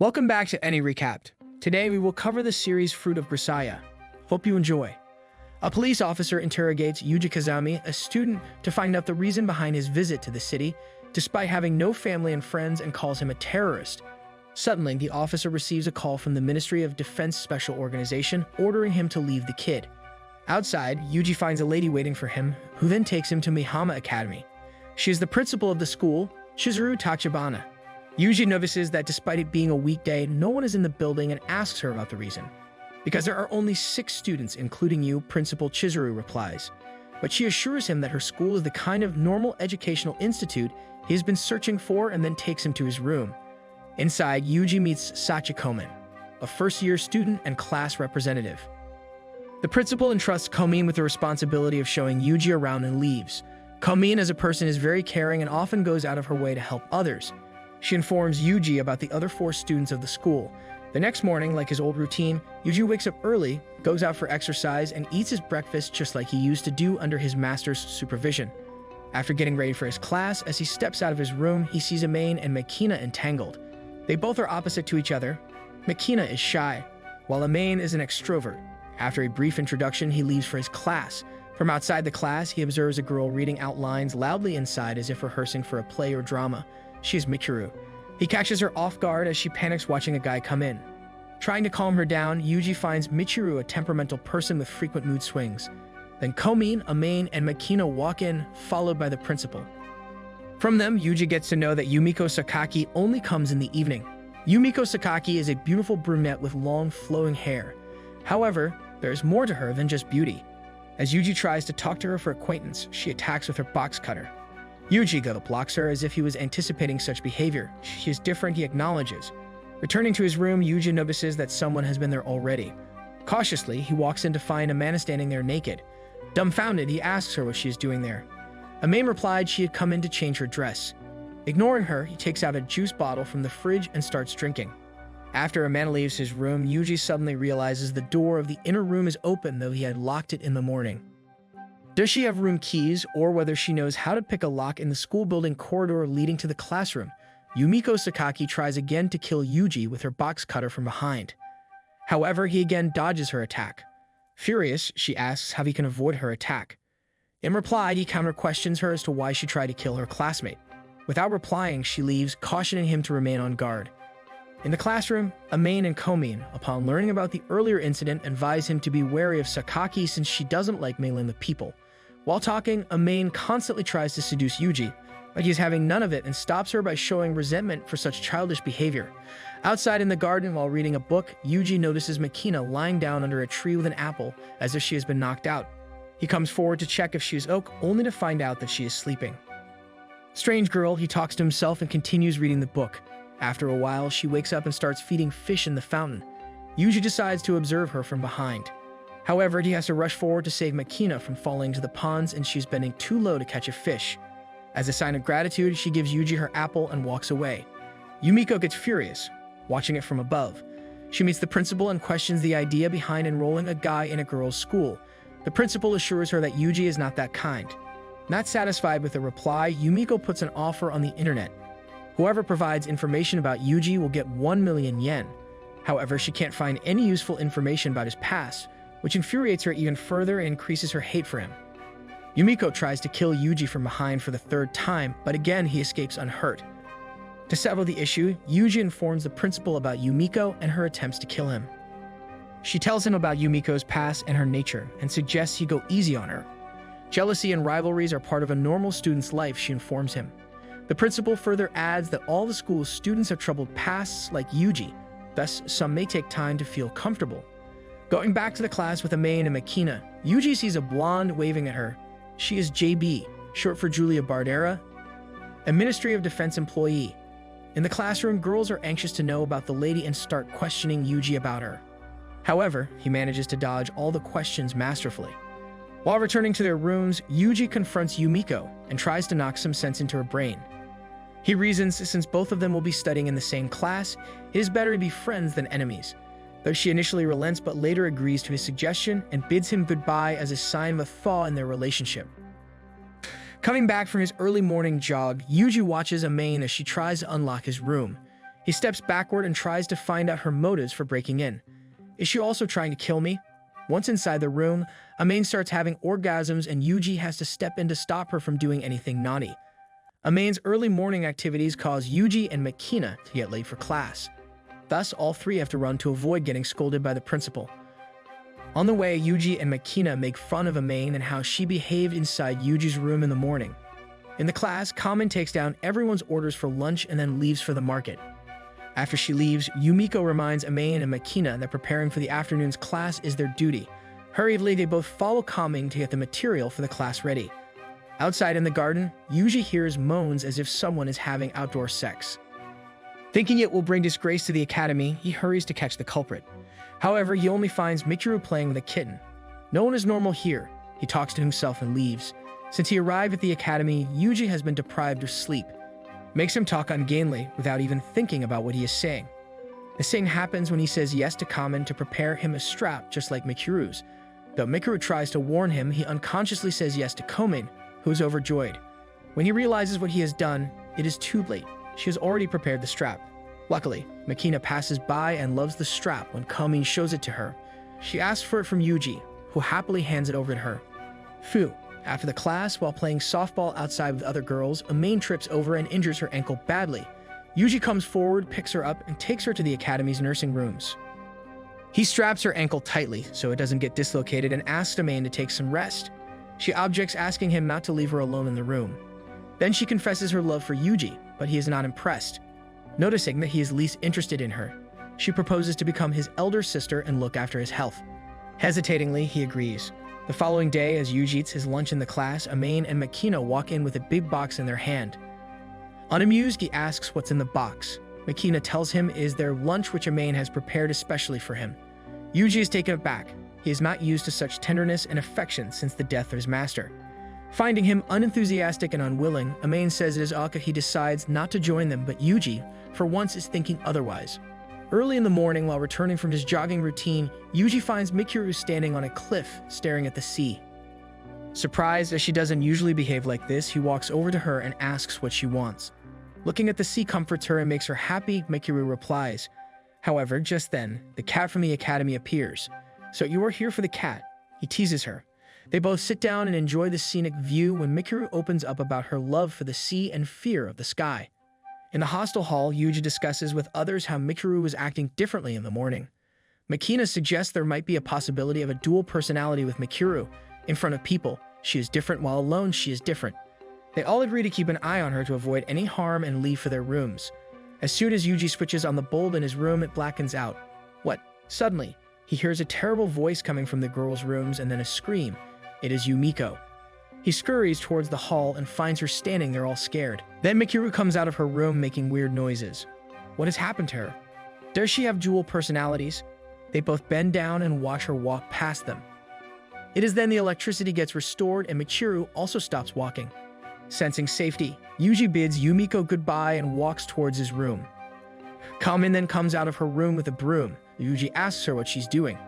Welcome back to Any Recapped. Today we will cover the series Fruit of Grisaia. Hope you enjoy. A police officer interrogates Yuji Kazami, a student, to find out the reason behind his visit to the city, despite having no family and friends, and calls him a terrorist. Suddenly, the officer receives a call from the Ministry of Defense Special Organization ordering him to leave the kid. Outside, Yuji finds a lady waiting for him, who then takes him to Mihama Academy. She is the principal of the school, Chizuru Tachibana. Yuji notices that despite it being a weekday, no one is in the building and asks her about the reason. Because there are only 6 students, including you, Principal Chizuru replies. But she assures him that her school is the kind of normal educational institute he has been searching for, and then takes him to his room. Inside, Yuji meets Sachikomen, a first-year student and class representative. The principal entrusts Komin with the responsibility of showing Yuji around and leaves. Komin, as a person, is very caring and often goes out of her way to help others. She informs Yuji about the other 4 students of the school. The next morning, like his old routine, Yuji wakes up early, goes out for exercise, and eats his breakfast just like he used to do under his master's supervision. After getting ready for his class, as he steps out of his room, he sees Amain and Makina entangled. They both are opposite to each other. Makina is shy, while Amain is an extrovert. After a brief introduction, he leaves for his class. From outside the class, he observes a girl reading out lines loudly inside as if rehearsing for a play or drama. She is Michiru. He catches her off guard as she panics watching a guy come in. Trying to calm her down, Yuji finds Michiru a temperamental person with frequent mood swings. Then Komin, Amain, and Makina walk in, followed by the principal. From them, Yuji gets to know that Yumiko Sakaki only comes in the evening. Yumiko Sakaki is a beautiful brunette with long, flowing hair. However, there is more to her than just beauty. As Yuji tries to talk to her for acquaintance, she attacks with her box cutter. Yuji, though, blocks her as if he was anticipating such behavior. She is different, he acknowledges. Returning to his room, Yuji notices that someone has been there already. Cautiously, he walks in to find Amanda standing there naked. Dumbfounded, he asks her what she is doing there. Amain replied she had come in to change her dress. Ignoring her, he takes out a juice bottle from the fridge and starts drinking. After Amanda leaves his room, Yuji suddenly realizes the door of the inner room is open, though he had locked it in the morning. Does she have room keys, or whether she knows how to pick a lock in the school building corridor leading to the classroom? Yumiko Sakaki tries again to kill Yuji with her box cutter from behind. However, he again dodges her attack. Furious, she asks how he can avoid her attack. In reply, he counter-questions her as to why she tried to kill her classmate. Without replying, she leaves, cautioning him to remain on guard. In the classroom, Amain and Komin, upon learning about the earlier incident, advise him to be wary of Sakaki since she doesn't like meddling with people. While talking, Amain constantly tries to seduce Yuji, but he's having none of it and stops her by showing resentment for such childish behavior. Outside in the garden while reading a book, Yuji notices Makina lying down under a tree with an apple, as if she has been knocked out. He comes forward to check if she is okay, only to find out that she is sleeping. Strange girl, he talks to himself and continues reading the book. After a while, she wakes up and starts feeding fish in the fountain. Yuji decides to observe her from behind. However, he has to rush forward to save Makina from falling into the ponds, and she's bending too low to catch a fish. As a sign of gratitude, she gives Yuji her apple and walks away. Yumiko gets furious, watching it from above. She meets the principal and questions the idea behind enrolling a guy in a girl's school. The principal assures her that Yuji is not that kind. Not satisfied with the reply, Yumiko puts an offer on the internet. Whoever provides information about Yuji will get 1 million yen. However, she can't find any useful information about his past, which infuriates her even further and increases her hate for him. Yumiko tries to kill Yuji from behind for the 3rd time, but again he escapes unhurt. To settle the issue, Yuji informs the principal about Yumiko and her attempts to kill him. She tells him about Yumiko's past and her nature, and suggests he go easy on her. Jealousy and rivalries are part of a normal student's life, she informs him. The principal further adds that all the school's students have troubled pasts like Yuji, thus some may take time to feel comfortable. Going back to the class with Amain and Makina, Yuji sees a blonde waving at her. She is JB, short for Julia Bardera, a Ministry of Defense employee. In the classroom, girls are anxious to know about the lady and start questioning Yuji about her. However, he manages to dodge all the questions masterfully. While returning to their rooms, Yuji confronts Yumiko and tries to knock some sense into her brain. He reasons since both of them will be studying in the same class, it is better to be friends than enemies. Though she initially relents but later agrees to his suggestion and bids him goodbye as a sign of a thaw in their relationship. Coming back from his early morning jog, Yuji watches Amain as she tries to unlock his room. He steps backward and tries to find out her motives for breaking in. Is she also trying to kill me? Once inside the room, Amain starts having orgasms and Yuji has to step in to stop her from doing anything naughty. Amain's early morning activities cause Yuji and Makina to get late for class. Thus, all three have to run to avoid getting scolded by the principal. On the way, Yuji and Makina make fun of Amain and how she behaved inside Yuji's room in the morning. In the class, Kamen takes down everyone's orders for lunch and then leaves for the market. After she leaves, Yumiko reminds Amain and Makina that preparing for the afternoon's class is their duty. Hurriedly, they both follow Kamen to get the material for the class ready. Outside in the garden, Yuji hears moans as if someone is having outdoor sex. Thinking it will bring disgrace to the academy, he hurries to catch the culprit. However, he only finds Michiru playing with a kitten. No one is normal here. He talks to himself and leaves. Since he arrived at the academy, Yuji has been deprived of sleep. Makes him talk ungainly without even thinking about what he is saying. The same happens when he says yes to Kamen to prepare him a strap just like Michiru's. Though Michiru tries to warn him, he unconsciously says yes to Kamen, who is overjoyed. When he realizes what he has done, it is too late. She has already prepared the strap. Luckily, Makina passes by and loves the strap when Kamen shows it to her. She asks for it from Yuji, who happily hands it over to her. Phew. After the class, while playing softball outside with other girls, Amain trips over and injures her ankle badly. Yuji comes forward, picks her up, and takes her to the academy's nursing rooms. He straps her ankle tightly so it doesn't get dislocated and asks Amain to take some rest. She objects, asking him not to leave her alone in the room. Then she confesses her love for Yuji, but he is not impressed. Noticing that he is least interested in her, she proposes to become his elder sister and look after his health. Hesitatingly, he agrees. The following day, as Yuji eats his lunch in the class, Amain and Makina walk in with a big box in their hand. Unamused, he asks what's in the box. Makina tells him it is their lunch which Amain has prepared especially for him. Yuji is taken aback. He is not used to such tenderness and affection since the death of his master. Finding him unenthusiastic and unwilling, Amain says it is Aka he decides not to join them, but Yuji, for once, is thinking otherwise. Early in the morning, while returning from his jogging routine, Yuji finds Michiru standing on a cliff, staring at the sea. Surprised, as she doesn't usually behave like this, he walks over to her and asks what she wants. Looking at the sea comforts her and makes her happy, Michiru replies. However, just then, the cat from the academy appears. So you are here for the cat? He teases her. They both sit down and enjoy the scenic view when Michiru opens up about her love for the sea and fear of the sky. In the hostel hall, Yuji discusses with others how Michiru was acting differently in the morning. Makina suggests there might be a possibility of a dual personality with Michiru. In front of people, she is different, while alone, she is different. They all agree to keep an eye on her to avoid any harm and leave for their rooms. As soon as Yuji switches on the bulb in his room, it blackens out. What? Suddenly, he hears a terrible voice coming from the girls' rooms and then a scream. It is Yumiko. He scurries towards the hall and finds her standing there all scared. Then Michiru comes out of her room making weird noises. What has happened to her? Does she have dual personalities? They both bend down and watch her walk past them. It is then the electricity gets restored and Michiru also stops walking. Sensing safety, Yuji bids Yumiko goodbye and walks towards his room. Kamen then comes out of her room with a broom. Yuji asks her what she's doing.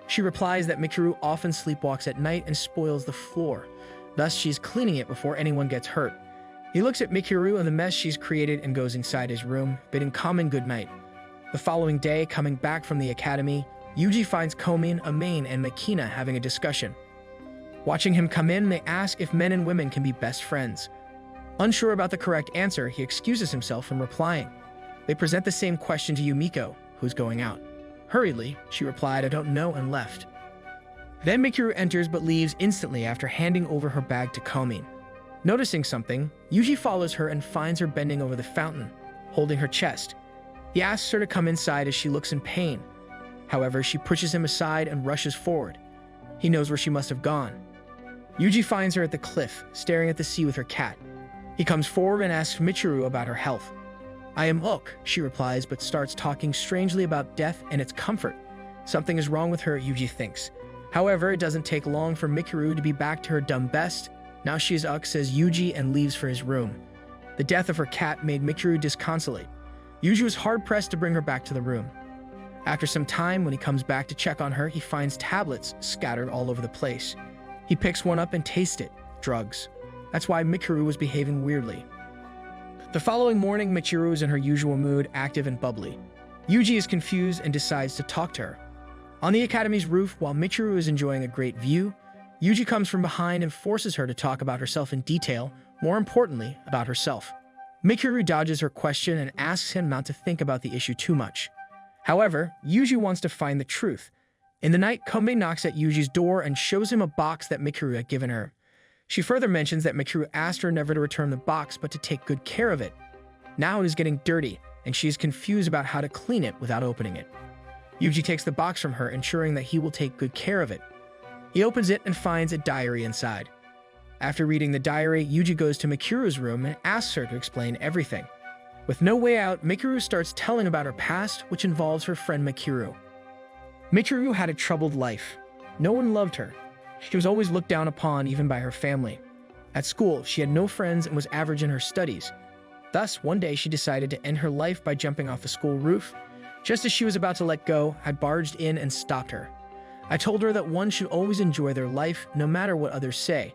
She replies that Michiru often sleepwalks at night and spoils the floor. Thus, she's cleaning it before anyone gets hurt. He looks at Michiru and the mess she's created and goes inside his room, bidding Kamen good night. The following day, coming back from the academy, Yuji finds Kamen, Amain, and Makina having a discussion. Watching him come in, they ask if men and women can be best friends. Unsure about the correct answer, he excuses himself from replying. They present the same question to Yumiko, who's going out. Hurriedly, she replied, "I don't know," and left. Then Michiru enters but leaves instantly after handing over her bag to Kamen. Noticing something, Yuji follows her and finds her bending over the fountain, holding her chest. He asks her to come inside as she looks in pain. However, she pushes him aside and rushes forward. He knows where she must have gone. Yuji finds her at the cliff, staring at the sea with her cat. He comes forward and asks Michiru about her health. "I am Ook," she replies, but starts talking strangely about death and its comfort. Something is wrong with her, Yuji thinks. However, it doesn't take long for Michiru to be back to her dumb best. Now she is Ook, says Yuji, and leaves for his room. The death of her cat made Michiru disconsolate. Yuji was hard-pressed to bring her back to the room. After some time, when he comes back to check on her, he finds tablets scattered all over the place. He picks one up and tastes it. Drugs. That's why Michiru was behaving weirdly. The following morning, Michiru is in her usual mood, active and bubbly. Yuji is confused and decides to talk to her. On the academy's roof, while Michiru is enjoying a great view, Yuji comes from behind and forces her to talk about herself in detail, more importantly, about herself. Michiru dodges her question and asks him not to think about the issue too much. However, Yuji wants to find the truth. In the night, Kombe knocks at Yuji's door and shows him a box that Michiru had given her. She further mentions that Michiru asked her never to return the box but to take good care of it. Now it is getting dirty, and she is confused about how to clean it without opening it. Yuji takes the box from her, ensuring that he will take good care of it. He opens it and finds a diary inside. After reading the diary, Yuji goes to Michiru's room and asks her to explain everything. With no way out, Michiru starts telling about her past, which involves her friend Michiru. Michiru had a troubled life. No one loved her. She was always looked down upon, even by her family. At school, she had no friends and was average in her studies. Thus, one day she decided to end her life by jumping off the school roof. Just as she was about to let go, I barged in and stopped her. I told her that one should always enjoy their life, no matter what others say.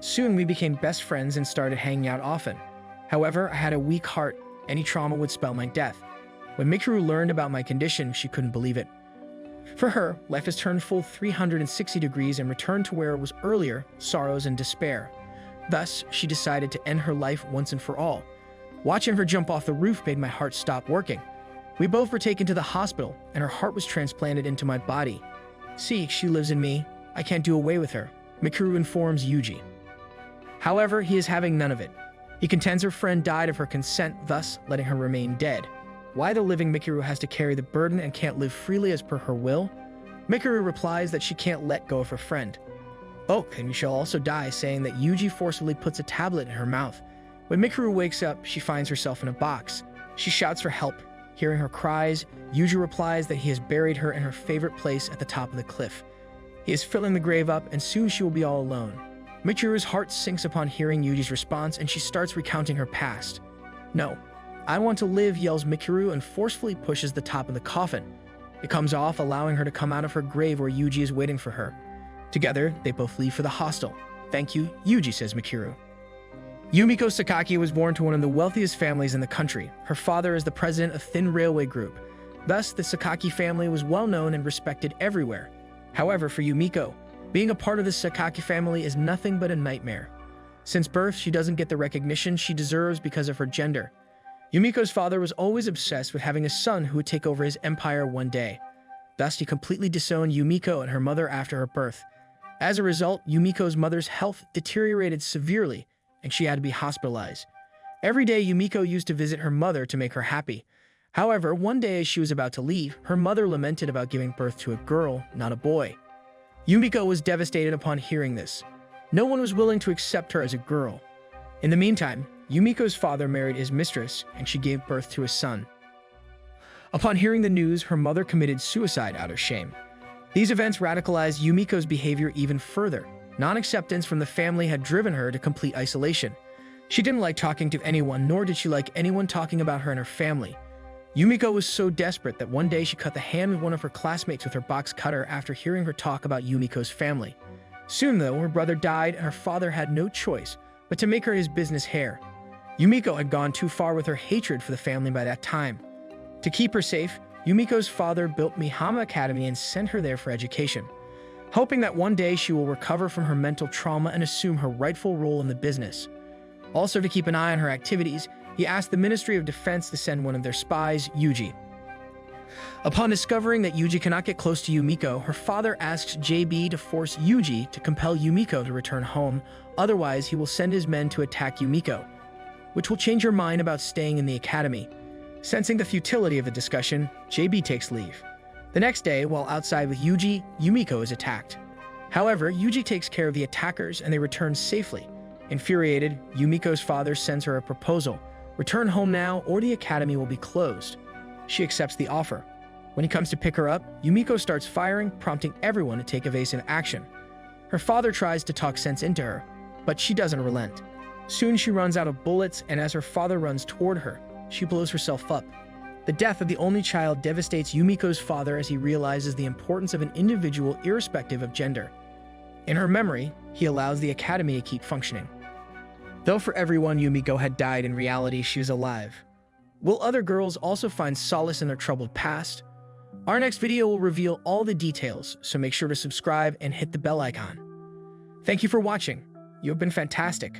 Soon we became best friends and started hanging out often. However, I had a weak heart. Any trauma would spell my death. When Michiru learned about my condition, she couldn't believe it. For her, life has turned full 360 degrees and returned to where it was earlier, sorrows and despair. Thus, she decided to end her life once and for all. Watching her jump off the roof made my heart stop working. We both were taken to the hospital, and her heart was transplanted into my body. See, she lives in me. I can't do away with her, Michiru informs Yuji. However, he is having none of it. He contends her friend died of her consent, thus letting her remain dead. Why the living Michiru has to carry the burden and can't live freely as per her will? Michiru replies that she can't let go of her friend. Oh, and you shall also die, saying that Yuji forcibly puts a tablet in her mouth. When Michiru wakes up, she finds herself in a box. She shouts for help. Hearing her cries, Yuji replies that he has buried her in her favorite place at the top of the cliff. He is filling the grave up, and soon she will be all alone. Michiru's heart sinks upon hearing Yuji's response, and she starts recounting her past. No, I want to live, yells Michiru and forcefully pushes the top of the coffin. It comes off, allowing her to come out of her grave where Yuji is waiting for her. Together, they both leave for the hostel. Thank you, Yuji, says Michiru. Yumiko Sakaki was born to one of the wealthiest families in the country. Her father is the president of Thin Railway Group. Thus, the Sakaki family was well known and respected everywhere. However, for Yumiko, being a part of the Sakaki family is nothing but a nightmare. Since birth, she doesn't get the recognition she deserves because of her gender. Yumiko's father was always obsessed with having a son who would take over his empire one day. Thus, he completely disowned Yumiko and her mother after her birth. As a result, Yumiko's mother's health deteriorated severely, and she had to be hospitalized. Every day, Yumiko used to visit her mother to make her happy. However, one day as she was about to leave, her mother lamented about giving birth to a girl, not a boy. Yumiko was devastated upon hearing this. No one was willing to accept her as a girl. In the meantime, Yumiko's father married his mistress, and she gave birth to a son. Upon hearing the news, her mother committed suicide out of shame. These events radicalized Yumiko's behavior even further. Non-acceptance from the family had driven her to complete isolation. She didn't like talking to anyone, nor did she like anyone talking about her and her family. Yumiko was so desperate that one day she cut the hand of one of her classmates with her box cutter after hearing her talk about Yumiko's family. Soon, though, her brother died and her father had no choice but to make her his business heir. Yumiko had gone too far with her hatred for the family by that time. To keep her safe, Yumiko's father built Mihama Academy and sent her there for education, hoping that one day she will recover from her mental trauma and assume her rightful role in the business. Also, to keep an eye on her activities, he asked the Ministry of Defense to send one of their spies, Yuji. Upon discovering that Yuji cannot get close to Yumiko, her father asks JB to force Yuji to compel Yumiko to return home, otherwise he will send his men to attack Yumiko, which will change her mind about staying in the academy. Sensing the futility of the discussion, JB takes leave. The next day, while outside with Yuji, Yumiko is attacked. However, Yuji takes care of the attackers and they return safely. Infuriated, Yumiko's father sends her a proposal. Return home now or the academy will be closed. She accepts the offer. When he comes to pick her up, Yumiko starts firing, prompting everyone to take evasive action. Her father tries to talk sense into her, but she doesn't relent. Soon she runs out of bullets, and as her father runs toward her, she blows herself up. The death of the only child devastates Yumiko's father as he realizes the importance of an individual irrespective of gender. In her memory, he allows the academy to keep functioning. Though for everyone Yumiko had died, in reality she was alive. Will other girls also find solace in their troubled past? Our next video will reveal all the details, so make sure to subscribe and hit the bell icon. Thank you for watching. You have been fantastic.